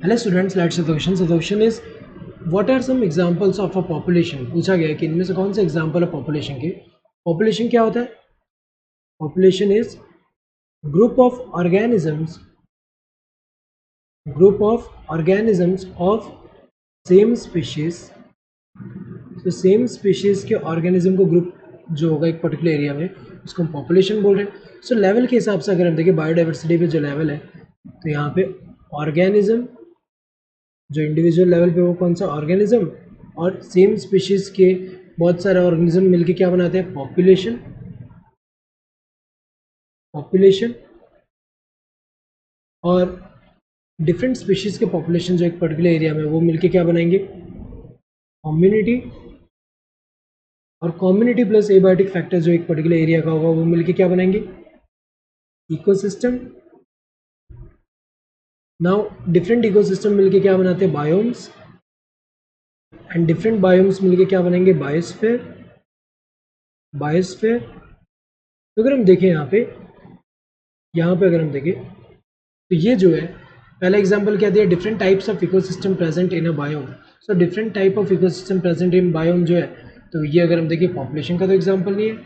Hello students, let's see the question. So the question is what are some examples of a population. पूछा गया है कि इनमें से कौन से एग्जांपल है पॉपुलेशन के. पॉपुलेशन क्या होता है? Population is group of organisms of same species. तो सेम स्पीशीज के ऑर्गेनिज्म को ग्रुप जो होगा एक पर्टिकुलर एरिया में, उसको हम पॉपुलेशन बोल रहे हैं. सो लेवल के हिसाब से अगर हम देखें बायोडाइवर्सिटी पे जो लेवल है, तो यहाँ पे ऑर्गेनिज्म जो इंडिविजुअल लेवल पे वो कौन सा ऑर्गेनिज्म, और सेम स्पीशीज के बहुत सारे ऑर्गेनिज्म मिलके क्या बनाते हैं? पॉपुलेशन. और डिफरेंट स्पीशीज के पॉपुलेशन जो एक पर्टिकुलर एरिया में, वो मिलके क्या बनाएंगे? कम्युनिटी. और कम्युनिटी प्लस एबायोटिक फैक्टर जो एक पर्टिकुलर एरिया का होगा, वो मिलके क्या बनाएंगे? इकोसिस्टम. नाउ डिफरेंट इकोसिस्टम मिलके क्या बनाते हैं? बायोम्स. एंड डिफरेंट बायोम्स मिलके क्या बनाएंगे? बायोस्फीयर. तो अगर हम देखें यहाँ पे अगर हम देखें, तो ये जो है पहला एग्जांपल क्या दिया? Different types of ecosystem present in a biome. So different type of ecosystem present in biome जो है, तो ये अगर हम देखें पॉपुलेशन का तो एग्जांपल नहीं है.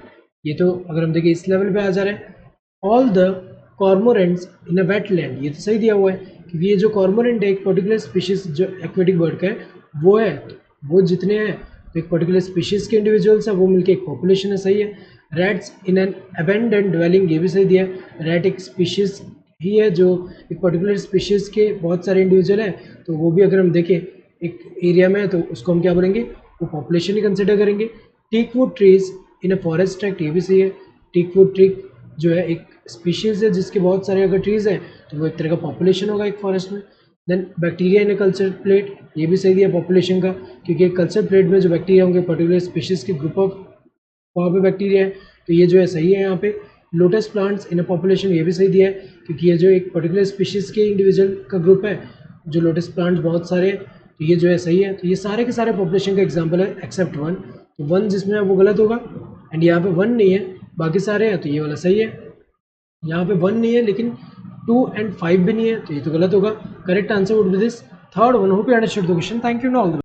ये तो अगर हम देखें इस लेवल पे आ जा रहा है. All the cormorants in a wetland, ये तो सही दिया हुआ है कि ये जो कॉर्मोरेंट है एक पर्टिकुलर स्पीशीज जो एक्वेटिक बर्ड का है वो है, तो वो जितने हैं तो एक पर्टिकुलर स्पीशीज के इंडिविजुअल्स है, वो मिलके एक पॉपुलेशन है. सही है. Rats in an abundant dwelling, ये भी सही दिया है. रैट एक स्पीशीज ही है जो एक पर्टिकुलर स्पीशीज के बहुत सारे इंडिविजुअल हैं, तो वो भी अगर हम देखें एक एरिया में है, तो उसको हम क्या बोलेंगे? वो पॉपुलेशन ही कंसिडर करेंगे. Teakwood trees in a forest tract, ये भी सही है. टीकवुड ट्री जो है एक स्पीशीज है जिसके बहुत सारे अगर ट्रीज हैं, तो वो एक तरह का पॉपुलेशन होगा एक फॉरेस्ट में. Then bacteria in a culture plate, ये भी सही दिया पॉपुलेशन का, क्योंकि एक कल्चर प्लेट में जो बैक्टीरिया होंगे पर्टिकुलर स्पीशीज के ग्रुप ऑफ वहाँ पे बैक्टीरिया है, तो ये जो है सही है यहाँ पे. Lotus plants in a population, ये भी सही दिया है, क्योंकि ये जो एक पर्टिकुलर स्पीशीज के इंडिविजुअल का ग्रुप है, जो लोटस प्लांट्स बहुत सारे, तो ये जो है सही है. तो ये सारे के सारे पॉपुलेशन का एग्जाम्पल है एक्सेप्ट वन. तो वन जिसमें है वो गलत होगा, एंड यहाँ पे वन नहीं है, बाकी सारे हैं, तो ये वाला सही है. यहाँ पे वन नहीं है लेकिन 2 and 5 भी नहीं है, तो ये तो गलत होगा. Correct answer would be this third one. Hope you understood the question. Thank you. All